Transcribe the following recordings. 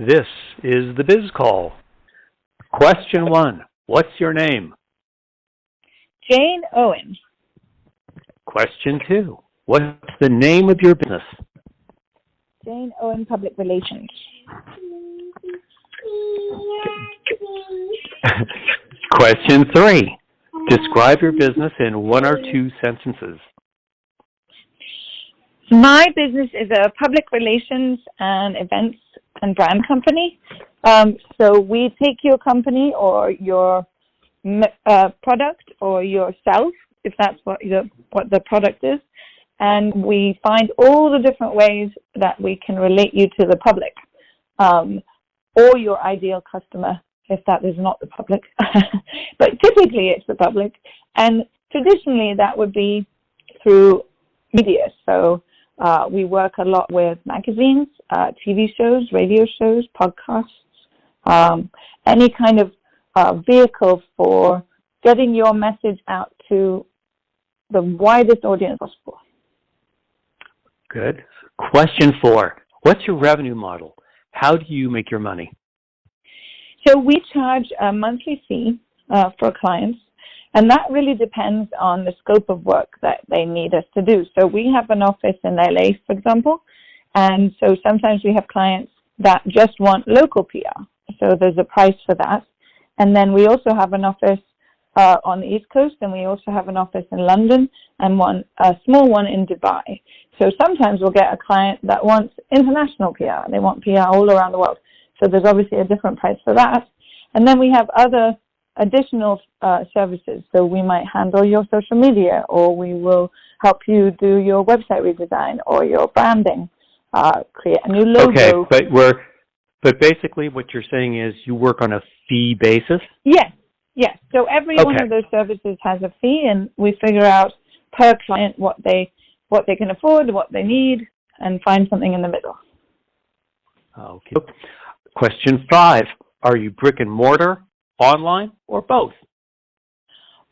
This is the Biz Call. Question 1. What's your name? JaneOwen. Question 2. What's the name of your business? JaneOwen Public Relations. Question 3. Describe your business in 1 or 2 sentences. My business is a public relations and events and brand company. So we take your company or your product or yourself, if that's what the product is, and we find all the different ways that we can relate you to the public, or your ideal customer, if that is not the public. But typically it's the public, and traditionally that would be through media. So we work a lot with magazines, TV shows, radio shows, podcasts, any kind of vehicle for getting your message out to the widest audience possible. Good. Question 4. What's your revenue model? How do you make your money? So we charge a monthly fee for clients, and that really depends on the scope of work that they need us to do. So we have an office in LA, for example, and so sometimes we have clients that just want local PR. So there's a price for that. And then we also have an office on the East Coast, and we also have an office in London and a small one in Dubai. So sometimes we'll get a client that wants international PR. They want PR all around the world. So there's obviously a different price for that. And then we have other additional services. So we might handle your social media, or we will help you do your website redesign or your branding, create a new logo. Okay, but basically what you're saying is you work on a fee basis? Yes. So every one of those services has a fee, and we figure out per client what they can afford, what they need, and find something in the middle. Okay. Question 5. Are you brick and mortar, online, or both?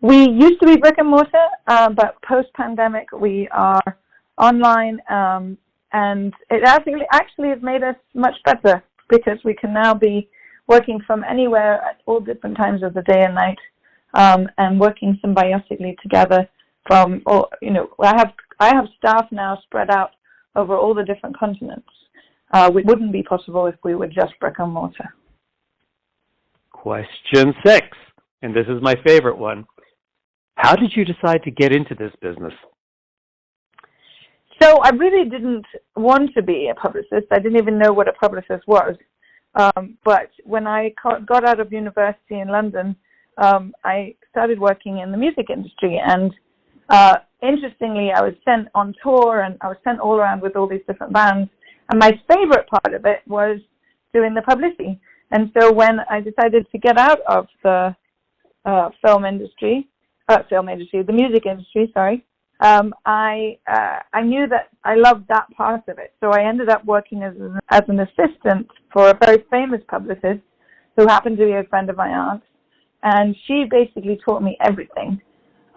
We used to be brick and mortar, but post-pandemic we are online, and it actually has made us much better because we can now be working from anywhere at all different times of the day and night, and working symbiotically together. I have staff now spread out over all the different continents, which wouldn't be possible if we were just brick and mortar. Question 6, and this is my favorite one. How did you decide to get into this business? So I really didn't want to be a publicist. I didn't even know what a publicist was. But when I got out of university in London, I started working in the music industry. And interestingly, I was sent on tour, and I was sent all around with all these different bands. And my favorite part of it was doing the publicity. And so when I decided to get out of the the music industry, I knew that I loved that part of it. So I ended up working as an assistant for a very famous publicist who happened to be a friend of my aunt, and she basically taught me everything.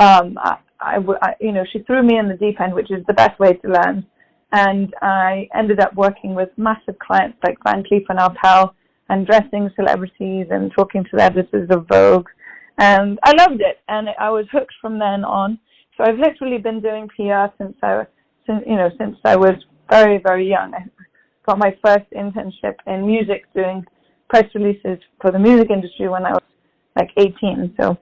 She threw me in the deep end, which is the best way to learn. And I ended up working with massive clients like Van Cleef & Arpels, and dressing celebrities and talking to the editors of Vogue. And I loved it, and I was hooked from then on. So I've literally been doing PR since I was very, very young. I got my first internship in music doing press releases for the music industry when I was like 18. So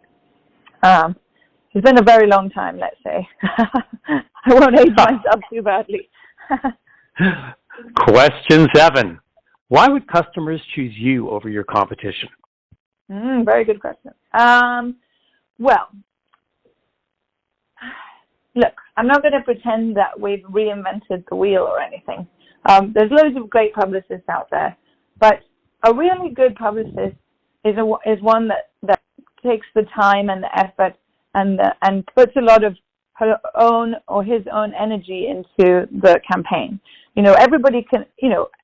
it's been a very long time, let's say. I won't age myself too badly. Question 7. Why would customers choose you over your competition? Very good question. Well, look, I'm not going to pretend that we've reinvented the wheel or anything. There's loads of great publicists out there, but a really good publicist is one that takes the time and the effort and puts a lot of her own or his own energy into the campaign. Everybody can,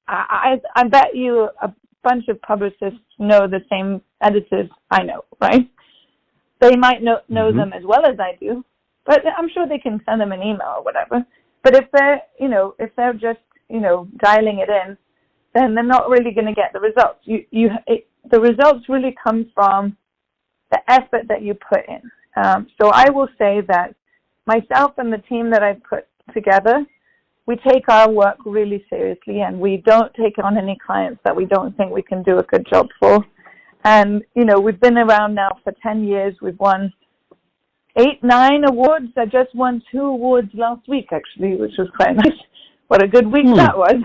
I bet you a bunch of publicists know the same editors I know, right? They might know them as well as I do, but I'm sure they can send them an email or whatever. But if they're just, dialing it in, then they're not really going to get the results. The results really come from the effort that you put in. So I will say that myself and the team that I've put together, we take our work really seriously, and we don't take on any clients that we don't think we can do a good job for. And, we've been around now for 10 years. We've won 9 awards. I just won 2 awards last week, actually, which was quite nice. What a good week that was.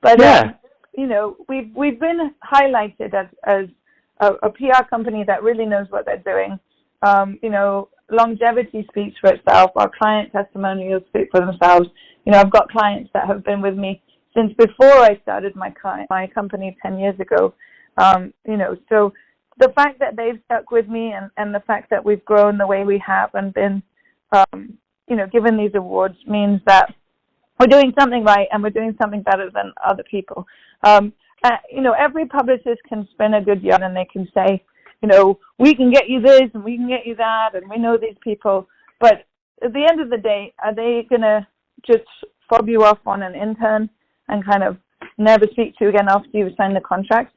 But, yeah. We've been highlighted as a PR company that really knows what they're doing. Longevity speaks for itself. Our client testimonials speak for themselves. I've got clients that have been with me since before I started my company 10 years ago. So the fact that they've stuck with me and the fact that we've grown the way we have and been, given these awards means that we're doing something right and we're doing something better than other people. Every publicist can spin a good yarn and they can say, we can get you this and we can get you that and we know these people. But at the end of the day, are they going to just fob you off on an intern and kind of never speak to you again after you've signed the contract?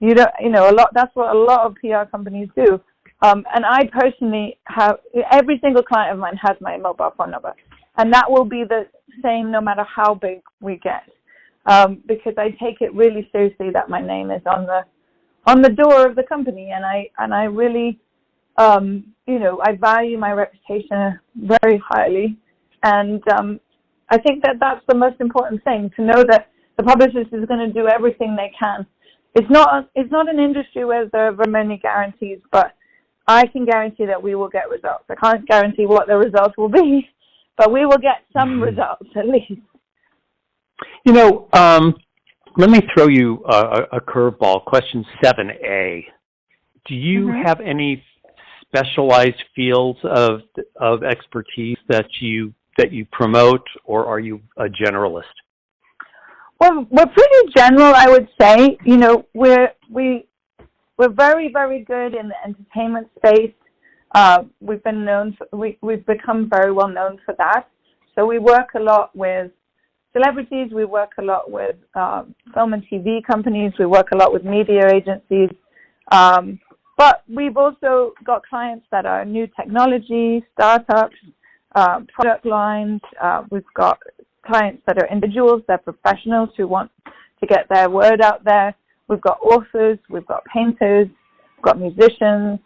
That's what a lot of PR companies do. And I personally have, every single client of mine has my mobile phone number. And that will be the same no matter how big we get. Because I take it really seriously that my name is on the door of the company, and I really, I value my reputation very highly, and I think that that's the most important thing, to know that the publicist is going to do everything they can. It's not an industry where there are very many guarantees, but I can guarantee that we will get results. I can't guarantee what the results will be, but we will get some results at least. Let me throw you a curveball. Question 7A. Do you have any specialized fields of expertise that you promote, or are you a generalist? Well, we're pretty general, I would say. We're very, very good in the entertainment space. We've become very well known for that. So we work a lot with celebrities, we work a lot with film and TV companies, we work a lot with media agencies, but we've also got clients that are new technology, startups, product lines. We've got clients that are individuals, they're professionals who want to get their word out there. We've got authors, we've got painters, we've got musicians.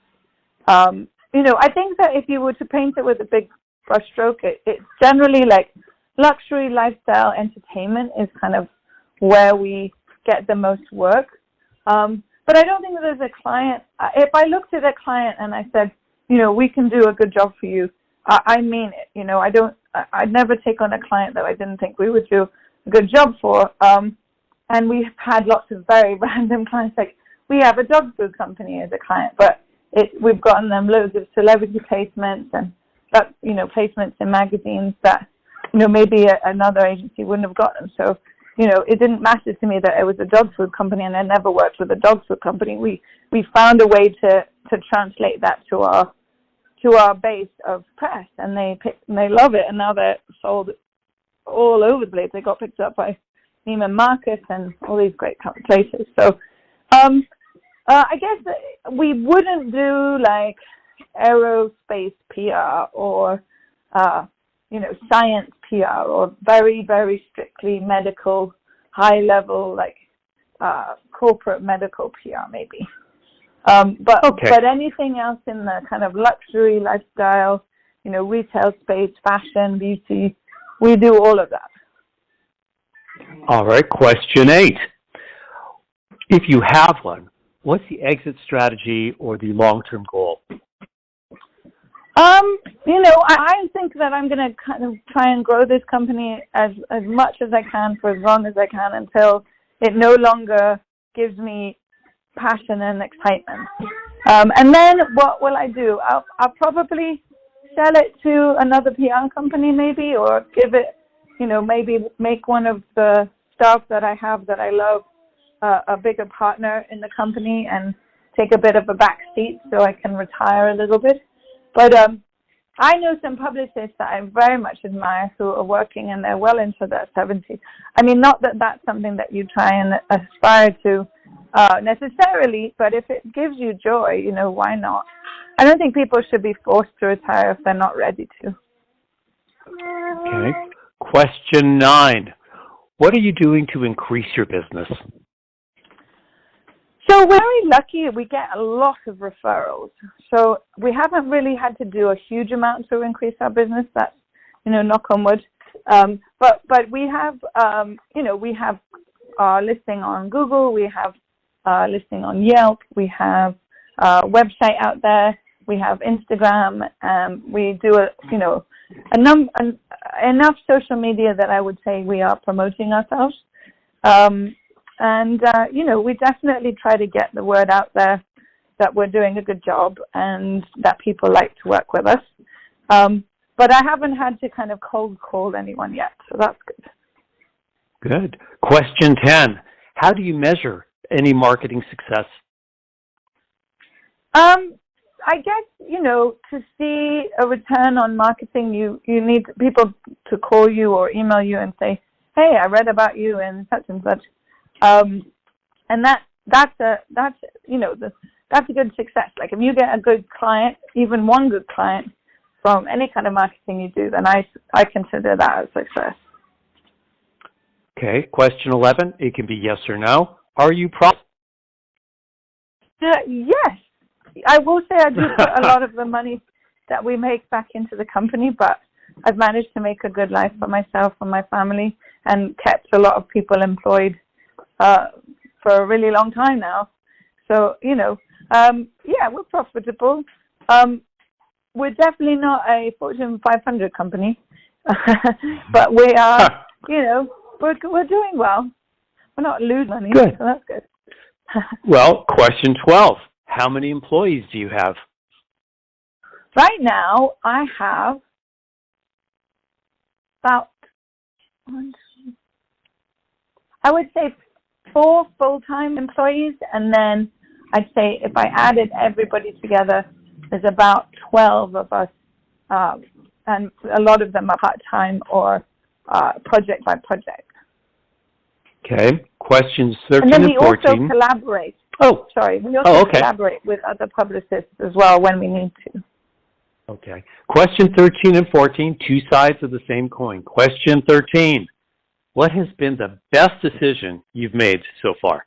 I think that if you were to paint it with a big brushstroke, it's generally like luxury, lifestyle, entertainment is kind of where we get the most work. But I don't think that there's a client. If I looked at a client and I said, we can do a good job for you, I mean it. I'd never take on a client that I didn't think we would do a good job for. And we've had lots of very random clients. Like, we have a dog food company as a client, but we've gotten them loads of celebrity placements and placements in magazines that maybe another agency wouldn't have gotten. So, it didn't matter to me that it was a dog food company, and I never worked with a dog food company. We found a way to translate that to our base of press, and they love it, and now they're sold all over the place. They got picked up by Neiman Marcus and all these great places. So, I guess that we wouldn't do like aerospace PR or science PR, or very, very strictly medical, high level, like corporate medical PR maybe. But anything else in the kind of luxury lifestyle, retail space, fashion, beauty, we do all of that. All right, question 8. If you have one, what's the exit strategy or the long-term goal? I think that I'm going to kind of try and grow this company as much as I can for as long as I can until it no longer gives me passion and excitement. And then what will I do? I'll probably sell it to another PR company maybe, or give it, maybe make one of the staff that I have that I love a bigger partner in the company and take a bit of a back seat so I can retire a little bit. But I know some publicists that I very much admire who are working and they're well into their 70s. I mean, not that that's something that you try and aspire to necessarily, but if it gives you joy, why not? I don't think people should be forced to retire if they're not ready to. Okay. Question 9. What are you doing to increase your business? So we're very lucky. We get a lot of referrals. So we haven't really had to do a huge amount to increase our business. That's, knock on wood. But we have, we have our listing on Google. We have listing on Yelp. We have a website out there. We have Instagram. We do enough social media that I would say we are promoting ourselves. We definitely try to get the word out there that we're doing a good job and that people like to work with us. But I haven't had to kind of cold call anyone yet, so that's good. Good. Question 10. How do you measure any marketing success? I guess, to see a return on marketing, you need people to call you or email you and say, hey, I read about you in such and such. And that's a good success. Like if you get a good client, even one good client from any kind of marketing you do, then I consider that a success. Okay. Question 11. It can be yes or no. Are you profitable? Yes. I will say I do put a lot of the money that we make back into the company, but I've managed to make a good life for myself and my family and kept a lot of people employed for a really long time now. So, we're profitable. We're definitely not a Fortune 500 company, but we are, we're doing well. We're not losing money, good. So that's good. Well, question 12. How many employees do you have? Right now, I have about, I would say 4 full-time employees, and then I'd say if I added everybody together, there's about 12 of us, and a lot of them are part-time or project by project. Okay. Questions 13 and then we 14. also collaborate. Oh, sorry. We also collaborate with other publicists as well when we need to. Okay. Question 13 and 14, 2 sides of the same coin. Question 13. What has been the best decision you've made so far?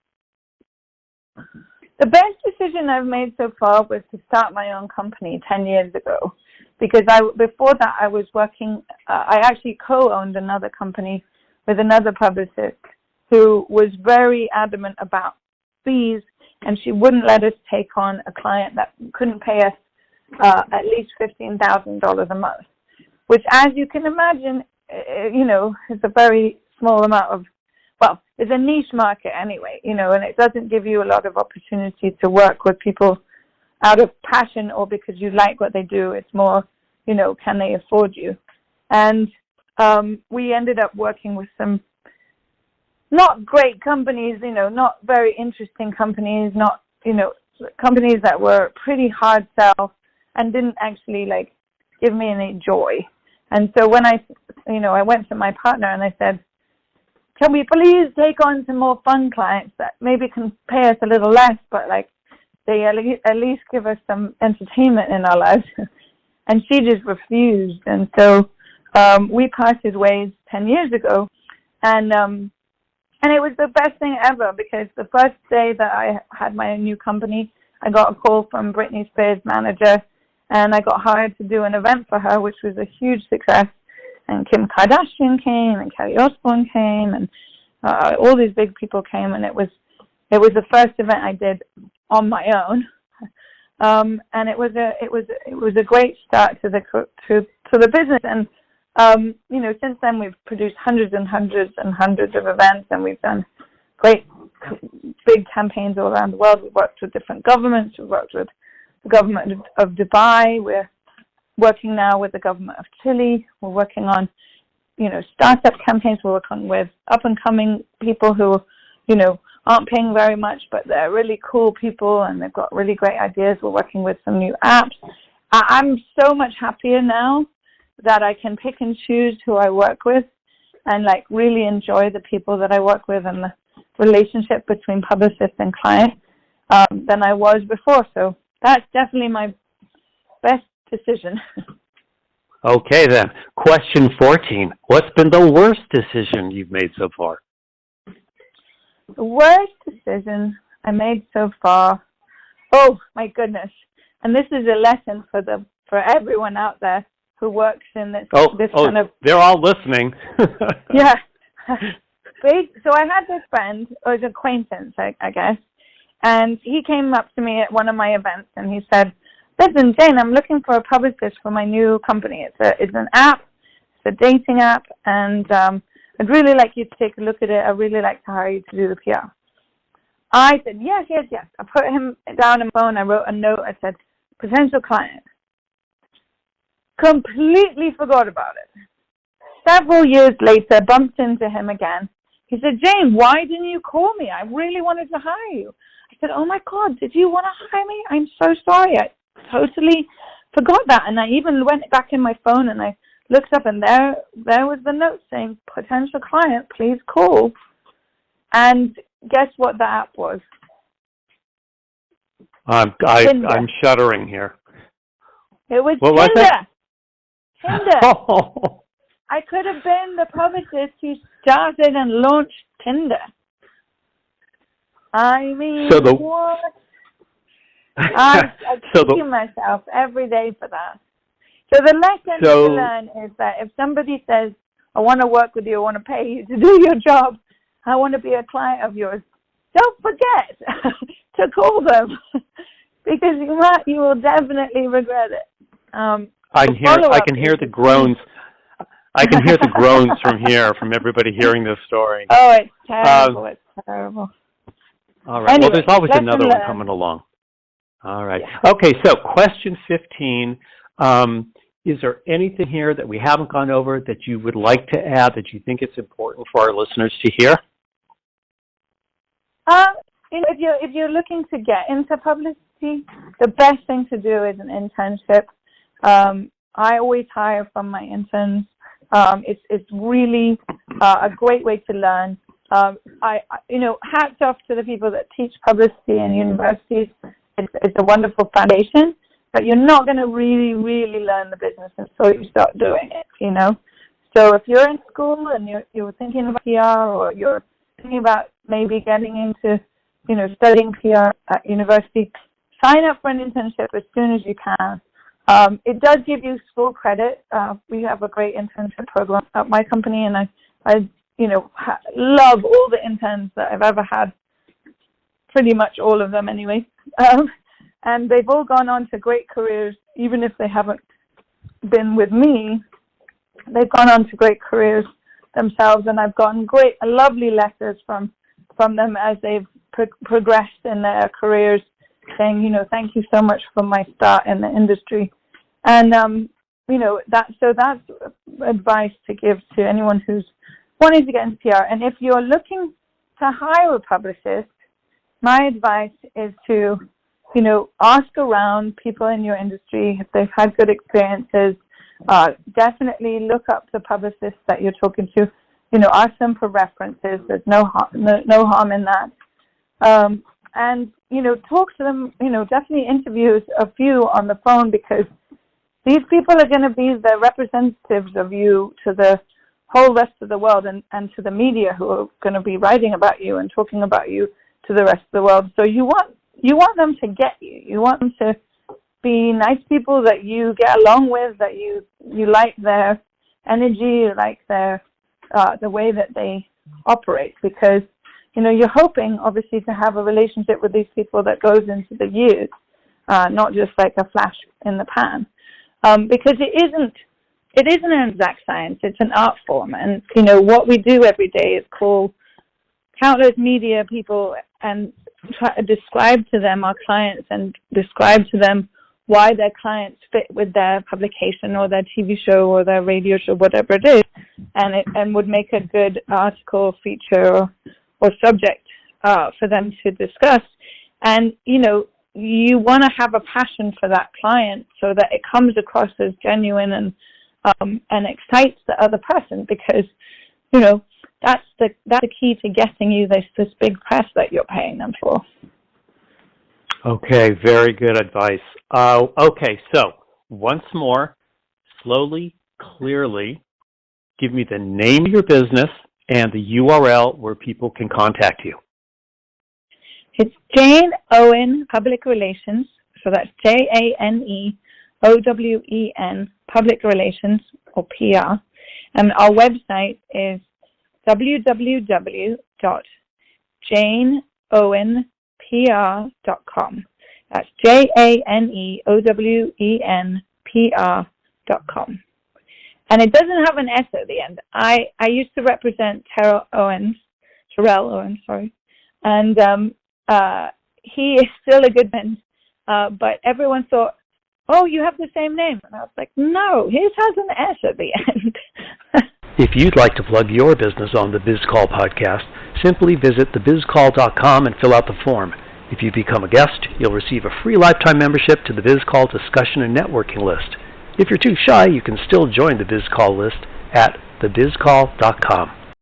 The best decision I've made so far was to start my own company 10 years ago. Because before that, I was working, I actually co-owned another company with another publicist who was very adamant about fees, and she wouldn't let us take on a client that couldn't pay us at least $15,000 a month, which, as you can imagine, is a very small amount of, it's a niche market anyway, and it doesn't give you a lot of opportunity to work with people out of passion or because you like what they do. It's more, can they afford you? And we ended up working with some not great companies, not very interesting companies, not, companies that were pretty hard sell and didn't actually give me any joy. And so when I went to my partner and I said, can we please take on some more fun clients that maybe can pay us a little less, but they at least give us some entertainment in our lives? And she just refused. And so we parted ways 10 years ago. And it was the best thing ever, because the first day that I had my new company, I got a call from Britney Spears' manager, and I got hired to do an event for her, which was a huge success. And Kim Kardashian came, and Kelly Osbourne came, and all these big people came, and it was the first event I did on my own. And it was a great start to the business. And since then we've produced hundreds and hundreds and hundreds of events, and we've done great big campaigns all around the world. We've worked with different governments. We've worked with the government of Dubai. We're working now with the government of Chile. We're working on, startup campaigns. We're working with up-and-coming people who, aren't paying very much, but they're really cool people, and they've got really great ideas. We're working with some new apps. I'm so much happier now that I can pick and choose who I work with and like really enjoy the people that I work with and the relationship between publicist and client than I was before. So that's definitely my best decision. Okay, then. Question 14. What's been the worst decision you've made so far? The worst decision I made so far, oh my goodness. And this is a lesson for everyone out there who works in this kind of... They're all listening. Yeah. So I had this friend, or his acquaintance, I guess, and he came up to me at one of my events and he said, "Listen, Jane, I'm looking for a publicist for my new company. It's an app, it's a dating app, and I'd really like you to take a look at it. I'd really like to hire you to do the PR." I said, yes. I put him down on the phone. I wrote a note. I said, "Potential client." Completely forgot about it. Several years later, bumped into him again. He said, "Jane, why didn't you call me? I really wanted to hire you." I said, "Oh my God, did you want to hire me? I'm so sorry. I totally forgot that." And I even went back in my phone and I looked up and there was the note saying, "Potential client, please call." And guess what the app was? I'm shuddering here. It was what Tinder. Was it? Tinder. Oh. I could have been the publicist who started and launched Tinder. I mean, what? I'm kicking myself every day for that. So the lesson to learn is that if somebody says, "I want to work with you, I want to pay you to do your job, I want to be a client of yours," don't forget to call them because you will definitely regret it. I can hear the groans. I can hear the groans from here, from everybody hearing this story. Oh, it's terrible. It's terrible. All right. Anyway, well, there's always another one coming along. All right. Yeah. Okay, so question 15. Is there anything here that we haven't gone over that you would like to add that you think it's important for our listeners to hear? If you're looking to get into publicity, the best thing to do is an internship. I always hire from my interns. It's really a great way to learn. Hats off to the people that teach publicity in universities. It's a wonderful foundation, but you're not going to really, really learn the business until you start doing it, So if you're in school and you're thinking about PR or you're thinking about maybe getting into, studying PR at university, sign up for an internship as soon as you can. It does give you full credit. We have a great internship program at my company, and I love all the interns that I've ever had, pretty much all of them anyway. And they've all gone on to great careers, even if they haven't been with me. They've gone on to great careers themselves, and I've gotten lovely letters from them as they've progressed in their careers, saying, "Thank you so much for my start in the industry." And, that's advice to give to anyone who's wanting to get into PR. And if you're looking to hire a publicist, my advice is to, ask around people in your industry if they've had good experiences. Definitely look up the publicists that you're talking to. Ask them for references. There's no harm in that. And, talk to them, definitely interview a few on the phone, because these people are going to be the representatives of you to the whole rest of the world and to the media who are going to be writing about you and talking about you to the rest of the world. So you want them to get you. You want them to be nice people that you get along with, that you like their energy, you like their the way that they operate, because you're hoping obviously to have a relationship with these people that goes into the years, not just like a flash in the pan, because it isn't an exact science. It's an art form, and what we do every day is call countless media people and try to describe to them our clients and describe to them why their clients fit with their publication or their TV show or their radio show, whatever it is, and would make a good article, feature, or subject for them to discuss. And, you want to have a passion for that client so that it comes across as genuine and excites the other person, because, you know, that's the key to getting you this big press that you're paying them for. Okay, very good advice. Okay, so once more, slowly, clearly, give me the name of your business and the URL where people can contact you. It's JaneOwen Public Relations, so that's JaneOwen Public Relations, or PR, and our website is www.JaneOwenPR.com. That's JaneOwenPR.com. And it doesn't have an S at the end. I used to represent Terrell Owen, and he is still a good man, but everyone thought, oh, you have the same name. And I was like, no, his has an S at the end. If you'd like to plug your business on the BizCall podcast, simply visit thebizcall.com and fill out the form. If you become a guest, you'll receive a free lifetime membership to the BizCall discussion and networking list. If you're too shy, you can still join the BizCall list at thebizcall.com.